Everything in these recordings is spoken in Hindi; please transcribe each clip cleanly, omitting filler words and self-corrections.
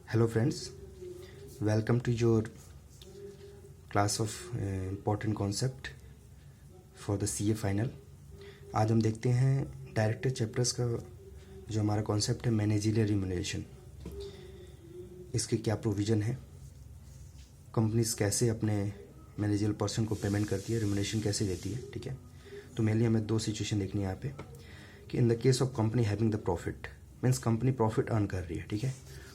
Hello friends, welcome to your class of important concept for the CA final. आज हम देखते हैं डायरेक्टर चैप्टर्स का जो हमारा कॉन्सेप्ट है मैनेजरियल रिम्यूनरेशन। इसके क्या प्रोविज़न है, कंपनीज कैसे अपने मैनेजरियल पर्सन को पेमेंट करती है, रिम्यूनरेशन कैसे देती है। ठीक है, तो मेनली हमें दो सिचुएशन देखनी है यहाँ पे कि in the case of company having the profit, means company profit earn कर रही है। ठीक है,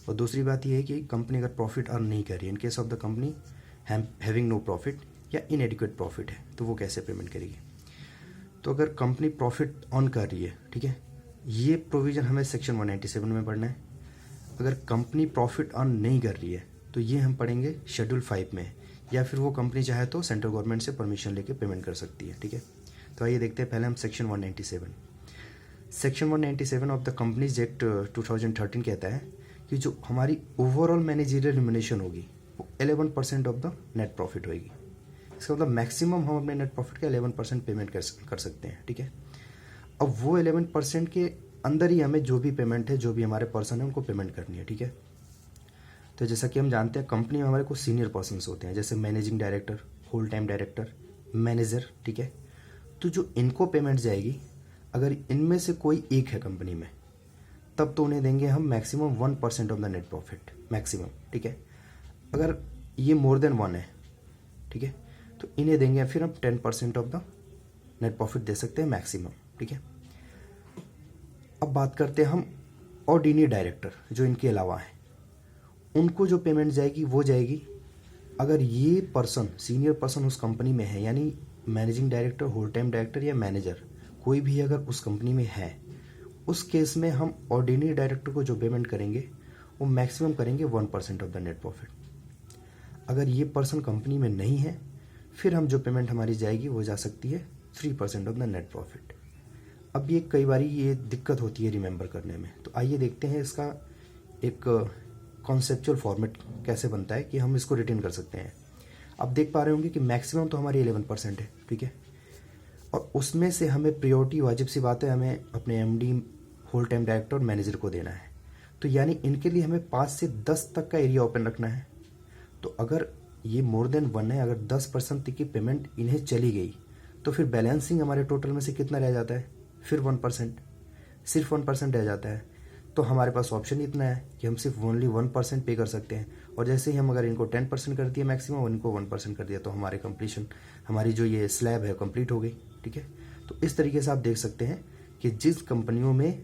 और दूसरी बात यह है कि कंपनी अगर प्रॉफिट अर्न नहीं कर रही है, in case of the company having no profit या इनएडिक्वेट प्रॉफिट है, तो वो कैसे पेमेंट करेगी। तो अगर कंपनी प्रॉफिट अर्न कर रही है, ठीक है, ये प्रोविज़न हमें सेक्शन 197 में पढ़ना है। अगर कंपनी प्रॉफिट अर्न नहीं कर रही है तो ये हम पढ़ेंगे शेड्यूल 5 में, या फिर वो कंपनी चाहे तो सेंट्रल गवर्नमेंट से परमिशन लेके पेमेंट कर सकती है। ठीक है, तो आइए देखते हैं पहले हम section 197। Section 197 of the companies act 2013 कहता है कि जो हमारी ओवरऑल मैनेजरियल रिम्यूनरेशन होगी वो 11% ऑफ द नेट प्रॉफिट होगी। इसका मतलब मैक्सिमम हम अपने नेट प्रॉफिट का 11% पेमेंट कर सकते हैं। ठीक है, अब वो 11% के अंदर ही हमें जो भी पेमेंट है, जो भी हमारे पर्सन है, उनको पेमेंट करनी है। ठीक है, तो जैसा कि हम जानते हैं कंपनी में हमारे कुछ सीनियर पर्सनस होते हैं, जैसे managing director, whole time director, manager. ठीक है, तो जो इनको पेमेंट जाएगी, अगर इनमें से कोई एक है कंपनी में, तब तो उन्हें देंगे हम maximum 1% of the net profit, maximum. ठीक है, अगर ये मोर देन 1 है, ठीक है, तो इन्हें देंगे फिर हम 10% ऑफ द नेट प्रॉफिट दे सकते हैं मैक्सिमम। ठीक है, अब बात करते हैं हम ऑर्डिनरी डायरेक्टर जो इनके अलावा हैं, उनको जो पेमेंट जाएगी वो जाएगी अगर ये पर्सन, सीनियर पर्सन उस कंपनी में है, यानी managing director, whole time director या मैनेजर कोई भी अगर उस कंपनी में है, उस केस में हम ऑर्डिनरी डायरेक्टर को जो पेमेंट करेंगे वो मैक्सिमम करेंगे 1% ऑफ द नेट प्रॉफिट। अगर ये पर्सन कंपनी में नहीं है, फिर हम जो पेमेंट हमारी जाएगी वो जा सकती है 3% ऑफ द नेट प्रॉफिट। अब ये कई बार ये दिक्कत होती है रिमेंबर करने में, तो आइए देखते हैं इसका एक कॉन्सेप्चुअल फॉर्मेट कैसे बनता है कि हम इसको रिटेन कर सकते हैं। अब देख पा रहे होंगे कि मैक्सिमम तो हमारी 11% है। ठीक है, और उसमें से हमें प्रायोरिटी, वाजिब सी बात है, हमें अपने एमडी, होल टाइम डायरेक्टर और मैनेजर को देना है। तो यानी इनके लिए हमें 5 से 10 तक का एरिया ओपन रखना है। तो अगर ये मोर देन 1 है, अगर 10% तक की पेमेंट इन्हें चली गई, तो फिर बैलेंसिंग हमारे टोटल में से कितना रह जाता है, फिर 1%, सिर्फ 1% रह जाता है। तो हमारे पास ऑप्शन इतना है कि हम सिर्फ ओनली 1% पे कर सकते हैं। और जैसे ही हम अगर इनको 10% कर दिया मैक्सिमम और इनको 1% कर दिया, तो हमारे कंप्लीशन, हमारी जो ये स्लैब है कंप्लीट हो गई। ठीक है, तो इस तरीके से आप देख सकते हैं कि जिस कंपनियों में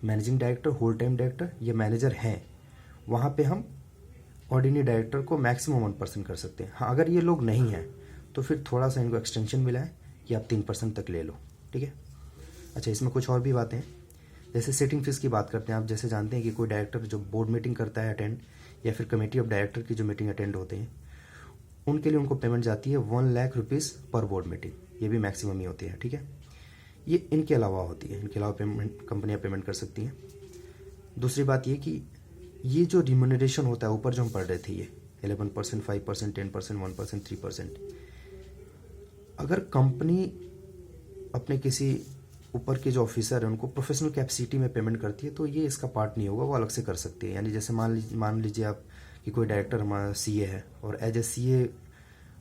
managing director, whole time director या मैनेजर हैं, वहाँ पे हम ऑर्डिनरी डायरेक्टर को मैक्सिमम 1% कर सकते हैं। हाँ, अगर ये लोग नहीं हैं तो फिर थोड़ा सा इनको एक्सटेंशन मिला है कि आप 3% तक ले लो। ठीक है, अच्छा, इसमें कुछ और भी बातें हैं, जैसे सेटिंग फीस की बात करते हैं। आप जैसे जानते हैं कि कोई डायरेक्टर जो बोर्ड मीटिंग करता है अटेंड, या फिर कमेटी ऑफ डायरेक्टर की जो मीटिंग अटेंड होते हैं, उनके लिए उनको पेमेंट जाती है 1 लाख रुपीज़ पर बोर्ड मीटिंग। ये भी मैक्सिमम ही होती है। ठीक है, ये इनके अलावा होती है, इनके अलावा पेमेंट कंपनियां पेमेंट कर सकती हैं। दूसरी बात ये कि ये जो रिम्यूनरेशन होता है ऊपर जो हम पढ़ रहे थे, ये 11%, 5%, 10%, 1%, 3%, अगर कंपनी अपने किसी ऊपर के जो ऑफिसर है उनको प्रोफेशनल कैपेसिटी में पेमेंट करती है, तो ये इसका पार्ट नहीं होगा, वो अलग से कर सकती है। यानी जैसे मान लीजिए आप कि कोई डायरेक्टर हमारा सीए है और एज ए सीए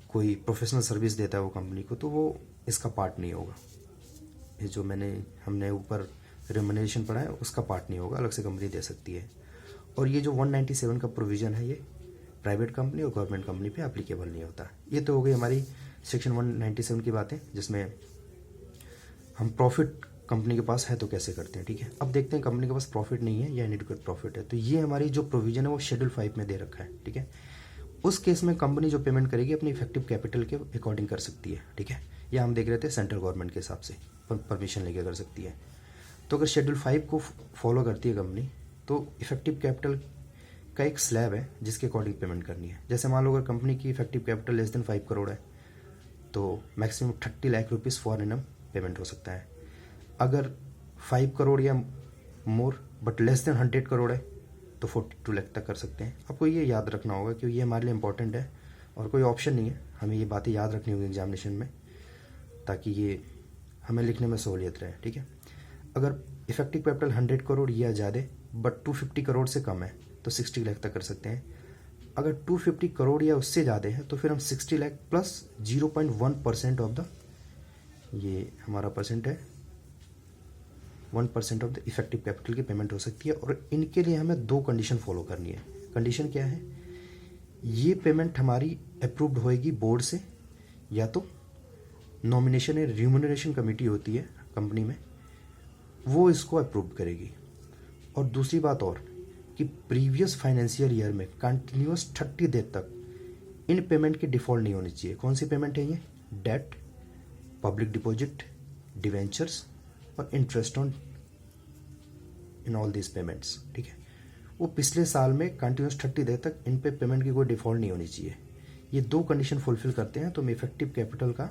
कोई प्रोफेशनल सर्विस देता है वो कंपनी को, तो वो इसका पार्ट नहीं होगा। ये जो हमने ऊपर रिम्यूनरेशन पढ़ा है उसका पार्ट नहीं होगा, अलग से कंपनी दे सकती है। और ये जो 197 का प्रोविज़न है, ये प्राइवेट कंपनी और गवर्नमेंट कंपनी पे एप्लीकेबल नहीं होता। ये तो हो गई हमारी सेक्शन 197 की बातें, जिसमें हम प्रॉफिट कंपनी के पास है तो कैसे करते हैं। ठीक है, अब देखते हैं कंपनी के पास प्रॉफिट नहीं है या इनएडिक्वेट प्रॉफिट है, तो ये हमारी जो प्रोविज़न है वो शेड्यूल 5 में दे रखा है। ठीक है, उस केस में कंपनी जो पेमेंट करेगी अपनी इफेक्टिव कैपिटल के अकॉर्डिंग कर सकती है। ठीक है, या हम देख रहे थे सेंट्रल गवर्नमेंट के हिसाब से परमिशन लेके कर सकती है। तो अगर शेड्यूल 5 को फॉलो करती है कंपनी, तो इफेक्टिव कैपिटल का एक स्लैब है जिसके अकॉर्डिंग पेमेंट करनी है। जैसे मान लो अगर कंपनी की effective capital less than 5 crore है, तो maximum 30 lakh rupees for annum payment हो सकता है। अगर 5 करोड़ या more but less than 100 crore है, तो 42 लाख तक कर सकते हैं। आपको ये याद रखना होगा क्योंकि ये हमारे लिए इंपॉर्टेंट है और कोई ऑप्शन नहीं है, हमें ये बातें याद रखनी होगी एग्जामिनेशन में, ताकि ये हमें लिखने में सहूलियत रहे। ठीक है, अगर इफेक्टिव कैपिटल 100 करोड़ या ज़्यादा बट 250 करोड़ से कम है तो 60 लाख तक कर सकते हैं। अगर 250 करोड़ या उससे ज़्यादा है तो फिर हम 60 लाख प्लस 0.1% ऑफ द, ये हमारा परसेंट है, 1% ऑफ द इफेक्टिव कैपिटल की पेमेंट हो सकती है। और इनके लिए हमें 2 कंडीशन फॉलो करनी है। कंडीशन क्या है, ये पेमेंट हमारी अप्रूव्ड होएगी बोर्ड से, या तो नॉमिनेशन या रिम्यूनरेशन कमेटी होती है कंपनी में, वो इसको अप्रूव करेगी। और दूसरी बात और कि प्रीवियस फाइनेंशियल ईयर में कंटिन्यूस 30 डेज तक इन पेमेंट की डिफ़ॉल्ट नहीं होनी चाहिए। कौन सी पेमेंट है ये, डेट, पब्लिक डिपॉजिट, डिवेंचर्स और interest on in all this payments, ठीक है। वो पिछले साल में कंटिन्यूस 30 डेज तक इन पे पेमेंट की कोई डिफ़ॉल्ट नहीं होनी चाहिए। ये 2 कंडीशन फुलफिल करते हैं तो हम इफेक्टिव कैपिटल का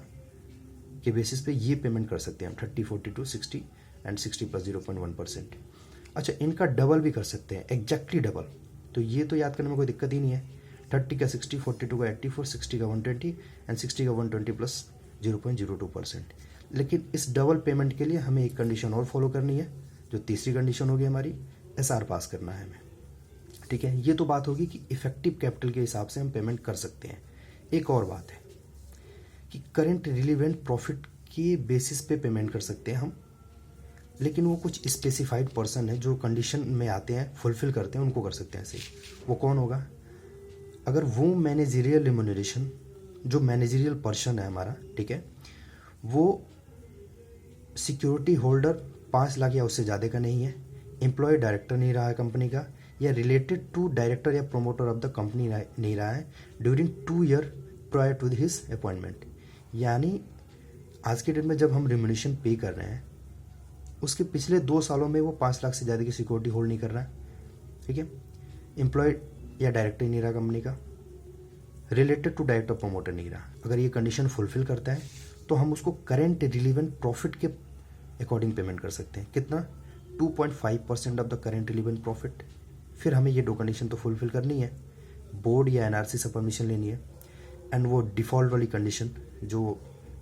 के बेसिस पे ये पेमेंट कर सकते हैं हम 30, 42, 60 एंड 60 प्लस 0.1%। अच्छा, इनका डबल भी कर सकते हैं, एग्जैक्टली डबल। तो ये तो याद करने में कोई दिक्कत ही नहीं है। 30 का 60, 42 का 84, 60 का 120 एंड 60 का 120 प्लस 0.02%। लेकिन इस डबल पेमेंट के लिए हमें एक कंडीशन और फॉलो करनी है, जो तीसरी कंडीशन होगी हमारी, SR पास करना है हमें, ठीक है। ये तो बात होगी कि इफेक्टिव कैपिटल के हिसाब से हम पेमेंट कर सकते हैं। एक और बात है कि करेंट रिलीवेंट प्रॉफिट के बेसिस पे पेमेंट कर सकते हैं हम, लेकिन वो कुछ स्पेसिफाइड पर्सन है जो कंडीशन में आते हैं, फुलफिल करते हैं, उनको कर सकते हैं ऐसे ही। वो कौन होगा, अगर वो मैनेजरियल रिम्यूनरेशन, जो मैनेजरियल पर्सन है हमारा, ठीक है, वो सिक्योरिटी होल्डर 5 लाख या उससे ज़्यादा का नहीं है, एम्प्लॉय डायरेक्टर नहीं रहा है कंपनी का, या रिलेटेड टू डायरेक्टर या प्रोमोटर ऑफ द कंपनी नहीं रहा है during 2 year prior to his appointment. यानी आज के डेट में जब हम रिम्यूनरेशन पे कर रहे हैं, उसके पिछले 2 सालों में वो 5 लाख से ज़्यादा की सिक्योरिटी होल्ड नहीं कर रहा है, ठीक है, एम्प्लॉय या डायरेक्टर नहीं रहा कंपनी का, रिलेटेड टू डायरेक्टर प्रोमोटर नहीं रहा। अगर ये कंडीशन फुलफिल करता है तो हम उसको करेंट रिलीवेंट प्रॉफिट के अकॉर्डिंग पेमेंट कर सकते हैं। कितना, 2.5% of the current relevant profit. फिर हमें ये 2 कंडीशन तो फुलफिल करनी है, बोर्ड या NRC से परमिशन लेनी है, एंड वो डिफ़ॉल्ट वाली कंडीशन जो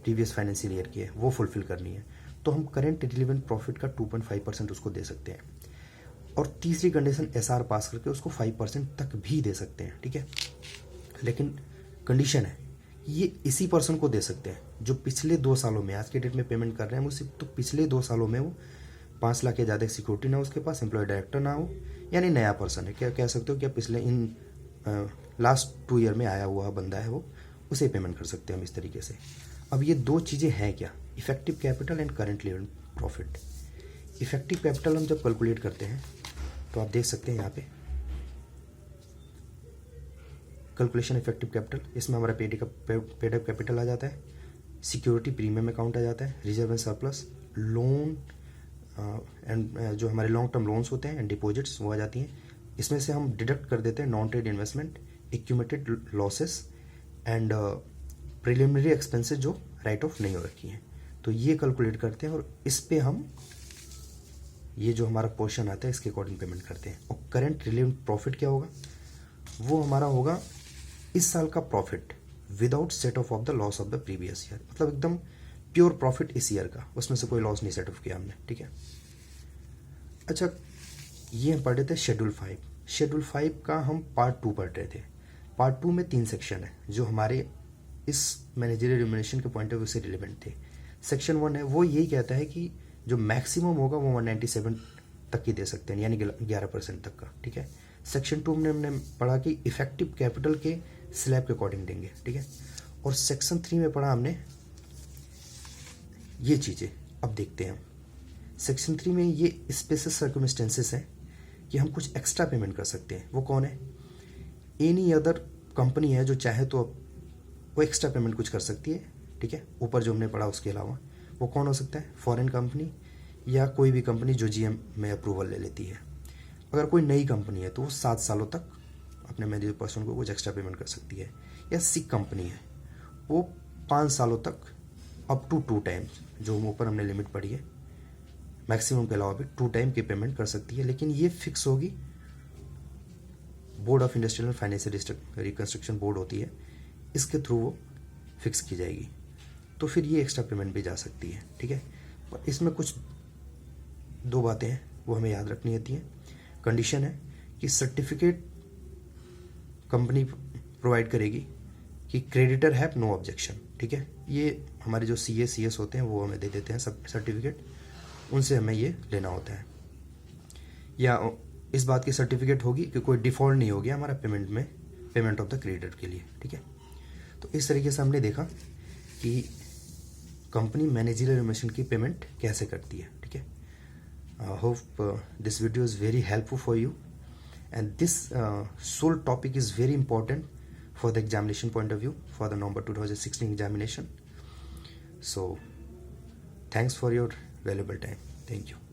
प्रीवियस फाइनेंशियल ईयर की है वो फुलफिल करनी है। तो हम करेंट रिलीवेंट प्रॉफिट का 2.5% उसको दे सकते हैं। और तीसरी कंडीशन SR पास करके उसको 5% तक भी दे सकते हैं, ठीक है। लेकिन कंडीशन है ये इसी पर्सन को दे सकते हैं जो पिछले 2 सालों में, आज के डेट में पेमेंट कर रहे हैं मुझसे, तो पिछले 2 सालों में वो 5 लाख या ज़्यादा सिक्योरिटी ना उसके पास, एम्प्लॉय डायरेक्टर ना हो, यानी नया पर्सन है, क्या कह सकते हो, क्या पिछले इन लास्ट 2 ईयर में आया हुआ बंदा है वो, उसे पेमेंट कर सकते हैं हम इस तरीके से। अब ये 2 चीज़ें हैं क्या, effective capital and current Leivand profit. Effective capital हम जब कैलकुलेट करते हैं तो आप देख सकते हैं यहाँ पे कैलकुलेशन इफेक्टिव कैपिटल, इसमें हमारा पेड अप कैपिटल आ जाता है, सिक्योरिटी प्रीमियम अकाउंट आ जाता है, reserve and surplus, loan and जो हमारे लॉन्ग टर्म लोन्स होते हैं एंड डिपॉजिट्स वो आ जाती हैं। इसमें से हम डिडक्ट कर देते हैं non trade investment, accumulated losses and preliminary expenses जो राइट ऑफ नहीं हो रखी हैं। तो ये कैलकुलेट करते हैं और इस पे हम ये जो हमारा पोर्शन आता है इसके अकॉर्डिंग पेमेंट करते हैं। और करेंट रिलेवेंट प्रॉफिट क्या होगा, वो हमारा होगा इस साल का profit without set of the loss of the previous year, मतलब एकदम प्योर प्रॉफिट इस ईयर का, उसमें से कोई लॉस नहीं सेट ऑफ किया हमने, ठीक है। अच्छा, ये हम पढ़ रहे थे शेड्यूल 5। शेड्यूल 5 का हम पार्ट 2 पढ़ रहे थे। पार्ट 2 में 3 सेक्शन है जो हमारे इस मैनेजरियल रिम्यूनरेशन के पॉइंट ऑफ व्यू से रिलेवेंट थे। सेक्शन 1 है वो यही कहता है कि जो मैक्सिमम होगा वो 197 तक की दे सकते हैं, यानी 11% तक का, ठीक है। सेक्शन 2 में हमने पढ़ा कि इफेक्टिव कैपिटल के स्लैब के अकॉर्डिंग देंगे, ठीक है। और सेक्शन 3 में पढ़ा हमने ये चीज़ें। अब देखते हैं हम सेक्शन 3 में ये स्पेशल सर्कमस्टेंसेस हैं कि हम कुछ एक्स्ट्रा पेमेंट कर सकते हैं। वो कौन है, एनी अदर कंपनी है जो चाहे तो वो एक्स्ट्रा पेमेंट कुछ कर सकती है, ठीक है, ऊपर जो हमने पढ़ा उसके अलावा। वो कौन हो सकता है, फॉरेन कंपनी या कोई भी कंपनी जो GM में अप्रूवल ले लेती है। अगर कोई नई कंपनी है तो वो 7 सालों तक अपने मैनेजर पर्सन को कुछ एक्स्ट्रा पेमेंट कर सकती है। या सिक कंपनी है वो 5 सालों तक अप टू 2 टाइम्स, जो ऊपर हमने लिमिट पढ़ी है, मैक्सिमम के अलावा भी 2 टाइम की पेमेंट कर सकती है। लेकिन ये फिक्स होगी, board of industrial and financial reconstruction board होती है, इसके थ्रू वो फिक्स की जाएगी। तो फिर ये एक्स्ट्रा पेमेंट भी जा सकती है, ठीक है। पर इसमें कुछ 2 बातें हैं वो हमें याद रखनी होती हैं। कंडीशन है कि सर्टिफिकेट कंपनी प्रोवाइड करेगी कि क्रेडिटर हैव नो ऑब्जेक्शन, ठीक है। ये हमारे जो CS होते हैं वो हमें दे देते हैं सब सर्टिफिकेट, उनसे हमें ये लेना होता है। या इस बात की सर्टिफिकेट होगी कि कोई डिफ़ॉल्ट नहीं हो गया हमारा पेमेंट ऑफ द क्रेडिटर के लिए, ठीक है। तो इस तरीके से हमने देखा कि कंपनी मैनेजरियल रिनोवेशन की पेमेंट कैसे करती है, ठीक है। Hope this video is very helpful for you, and this sole topic is very important for the examination point of view for the November 2016 examination. So thanks for your valuable time. Thank you.